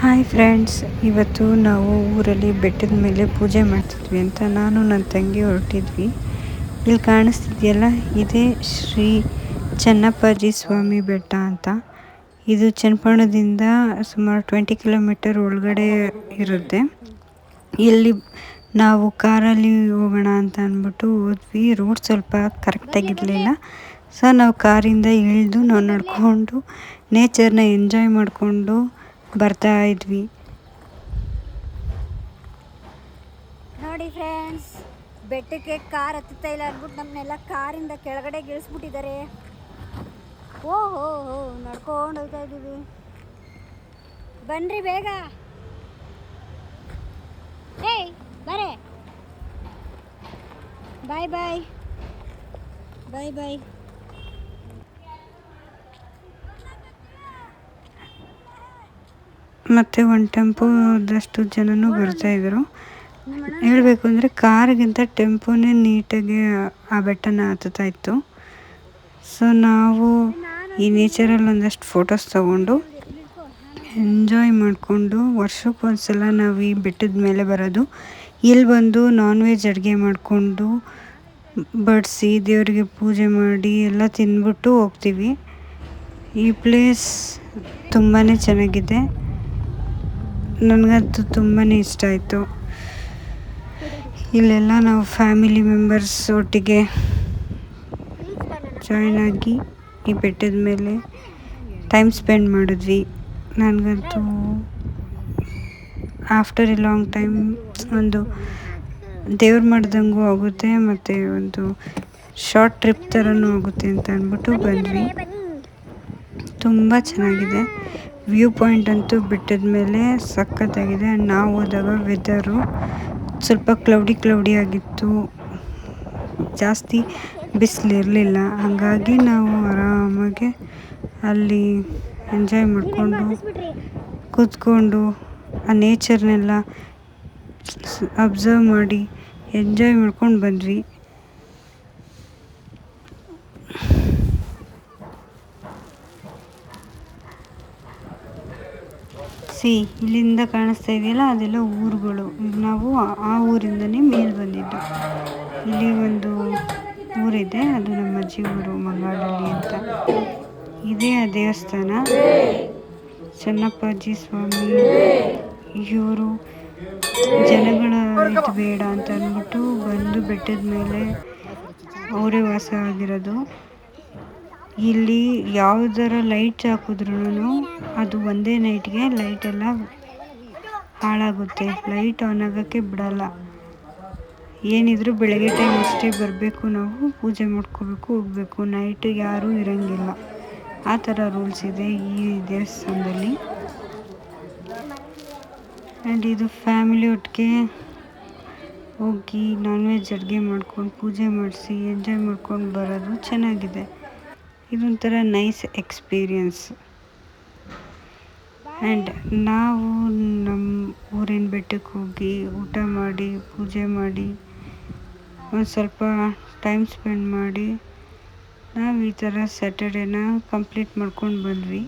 Hi friends, ಇವತ್ತು ನಾವು ಊರಲ್ಲಿ ಬೆಟ್ಟದ ಮೇಲೆ ಪೂಜೆ ಮಾಡ್ತಿದ್ವಿ ಅಂತ ನಾನು ನನ್ನ ತಂಗಿ ಹೊರಟಿದ್ವಿ. ಇಲ್ಲಿ ಕಾಣಿಸ್ತಿದೆಯಲ್ಲ, ಇದೇ ಶ್ರೀ ಚನ್ನಪ್ಪಾಜಿ ಸ್ವಾಮಿ ಬೆಟ್ಟ ಅಂತ. ಇದು ಚನ್ನಪಟ್ಟಣದಿಂದ ಸುಮಾರು 20 ಕಿಲೋಮೀಟರ್ ಒಳಗಡೆ ಇರುತ್ತೆ. ಇಲ್ಲಿ ನಾವು ಕಾರಲ್ಲಿ ಹೋಗೋಣ ಅಂತ ಅಂದ್ಬಿಟ್ಟು ಹೋದ್ವಿ. ರೋಡ್ ಸ್ವಲ್ಪ ಕರೆಕ್ಟಾಗಿರಲಿಲ್ಲ. ಸೊ ನಾವು ಕಾರಿಂದ ಇಳಿದು ನಾವು ನಡ್ಕೊಂಡು ನೇಚರ್ನ ಎಂಜಾಯ್ ಮಾಡಿಕೊಂಡು ಬರ್ತಾ ಇದ್ವಿ. ನೋಡಿ ಫ್ರೆಂಡ್ಸ್, ಬೆಟ್ಟಕ್ಕೆ ಕಾರ್ ಹತ್ತುತ್ತಾ ಇಲ್ಲ ಅಂದ್ಬಿಟ್ಟು ನಮ್ಮನ್ನೆಲ್ಲ ಕಾರಿಂದ ಕೆಳಗಡೆ ಇಳಿಸ್ಬಿಟ್ಟಿದ್ದಾರೆ. ಓಹೋ ನಡ್ಕೊಂಡು ಹೋಗ್ತಾ ಇದ್ದೀವಿ. ಬನ್ರಿ ಬೇಗ. ಏಯ್ ಬರೇ. ಬಾಯ್ ಬಾಯ್ ಬಾಯ್ ಬಾಯ್. ಮತ್ತು ಒಂದು ಟೆಂಪೋದಷ್ಟು ಜನನೂ ಬರ್ತಾಯಿದ್ರು. ಹೇಳಬೇಕು ಅಂದರೆ ಕಾರಿಗಿಂತ ಟೆಂಪೋನೇ ನೀಟಾಗಿ ಆ ಬೆಟ್ಟನ ಹತ್ತುತ್ತಾ ಇತ್ತು. ಸೊ ನಾವು ಈ ನೇಚರಲ್ಲಿ ಒಂದಷ್ಟು ಫೋಟೋಸ್ ತೊಗೊಂಡು ಎಂಜಾಯ್ ಮಾಡಿಕೊಂಡು, ವರ್ಷಕ್ಕೊಂದ್ಸಲ ನಾವು ಈ ಬೆಟ್ಟದ ಮೇಲೆ ಬರೋದು. ಇಲ್ಲಿ ಬಂದು ನಾನ್ ವೆಜ್ ಅಡುಗೆ ಮಾಡಿಕೊಂಡು ಬಡಿಸಿ ದೇವರಿಗೆ ಪೂಜೆ ಮಾಡಿ ಎಲ್ಲ ತಿಂದ್ಬಿಟ್ಟು ಹೋಗ್ತೀವಿ. ಈ ಪ್ಲೇಸ್ ತುಂಬಾ ಚೆನ್ನಾಗಿದೆ. ನನಗಂತೂ ತುಂಬಾ ಇಷ್ಟ ಆಯಿತು. ಇಲ್ಲೆಲ್ಲ ನಾವು ಫ್ಯಾಮಿಲಿ ಮೆಂಬರ್ಸ್ ಒಟ್ಟಿಗೆ ಜಾಯ್ನ್ ಆಗಿ ಈ ಬೆಟ್ಟದ ಮೇಲೆ ಟೈಮ್ ಸ್ಪೆಂಡ್ ಮಾಡಿದ್ವಿ. ನನಗಂತೂ ಆಫ್ಟರ್ ಎ ಲಾಂಗ್ ಟೈಮ್ ಒಂದು ದೇವ್ರು ಮಾಡ್ದಂಗೂ ಆಗುತ್ತೆ, ಮತ್ತು ಒಂದು ಶಾರ್ಟ್ ಟ್ರಿಪ್ ಥರನೂ ಆಗುತ್ತೆ ಅಂತ ಅಂದ್ಬಿಟ್ಟು ಬಂದ್ವಿ. ತುಂಬ ಚೆನ್ನಾಗಿದೆ. ವ್ಯೂ ಪಾಯಿಂಟ್ ಅಂತೂ ಬೆಟ್ಟದ ಮೇಲೆ ಸಖತ್ತಾಗಿದೆ. ನಾವು ಹೋದಾಗ ವೆದರು ಸ್ವಲ್ಪ ಕ್ಲೌಡಿ ಆಗಿತ್ತು, ಜಾಸ್ತಿ ಬಿಸಿಲಿರಲಿಲ್ಲ. ಹಾಗಾಗಿ ನಾವು ಆರಾಮಾಗಿ ಅಲ್ಲಿ ಎಂಜಾಯ್ ಮಾಡಿಕೊಂಡು ಕೂತ್ಕೊಂಡು ಆ ನೇಚರ್ನೆಲ್ಲ ಅಬ್ಸರ್ವ್ ಮಾಡಿ ಎಂಜಾಯ್ ಮಾಡ್ಕೊಂಡು ಬಂದ್ವಿ. ಇಲ್ಲಿಂದ ಕಾಣಿಸ್ತಾ ಇದೆಯಲ್ಲ, ಅದೆಲ್ಲ ಊರುಗಳು. ನಾವು ಆ ಊರಿಂದನೇ ಮೇಲೆ ಬಂದಿದ್ದು. ಇಲ್ಲಿ ಒಂದು ಊರಿದೆ, ಅದು ನಮ್ಮ ಅಜ್ಜಿ ಊರು, ಮಂಗಾಡಳ್ಳಿ ಅಂತ. ಇದೇ ಆ ದೇವಸ್ಥಾನ, ಚನ್ನಪ್ಪಾಜಿ ಸ್ವಾಮಿ. ಇವರು ಜನಗಳ ಇದು ಬೇಡ ಅಂತ ಅಂದ್ಬಿಟ್ಟು ಬಂದು ಬೆಟ್ಟದ ಮೇಲೆ ಅವರೇ ವಾಸ ಆಗಿರೋದು. ಇಲ್ಲಿ ಯಾವುದರ ಲೈಟ್ ಹಾಕಿದ್ರೂ ಅದು ಒಂದೇ ನೈಟ್ಗೆ ಲೈಟೆಲ್ಲ ಹಾಳಾಗುತ್ತೆ. ಲೈಟ್ ಆನ್ ಆಗೋಕ್ಕೆ ಬಿಡಲ್ಲ. ಏನಿದ್ರು ಬೆಳಗ್ಗೆ ಟೈಮ್ ಅಷ್ಟೇ ಬರಬೇಕು, ನಾವು ಪೂಜೆ ಮಾಡ್ಕೋಬೇಕು, ಹೋಗಬೇಕು. ನೈಟ್ ಯಾರೂ ಇರೋಂಗಿಲ್ಲ. ಆ ಥರ ರೂಲ್ಸ್ ಇದೆ ಈ ದೇವಸ್ಥಾನದಲ್ಲಿ. ಆ್ಯಂಡ್ ಇದು ಫ್ಯಾಮಿಲಿ ಒಟ್ಟಿಗೆ ಹೋಗಿ ನಾನ್ ವೆಜ್ ಅಡುಗೆ ಮಾಡ್ಕೊಂಡು ಪೂಜೆ ಮಾಡಿಸಿ ಎಂಜಾಯ್ ಮಾಡ್ಕೊಂಡು ಬರೋದು ಚೆನ್ನಾಗಿದೆ. ಇದೊಂಥರ ನೈಸ್ ಎಕ್ಸ್ಪೀರಿಯನ್ಸ್. ಆ್ಯಂಡ್ ನಾವು ನಮ್ಮ ಊರಿನ ಬೆಟ್ಟಕ್ಕೆ ಹೋಗಿ ಊಟ ಮಾಡಿ ಪೂಜೆ ಮಾಡಿ ಒಂದು ಸ್ವಲ್ಪ ಟೈಮ್ ಸ್ಪೆಂಡ್ ಮಾಡಿ ನಾವು ಈ ಥರ ಸ್ಯಾಟರ್ಡೇನ ಕಂಪ್ಲೀಟ್ ಮಾಡ್ಕೊಂಡು ಬಂದ್ವಿ.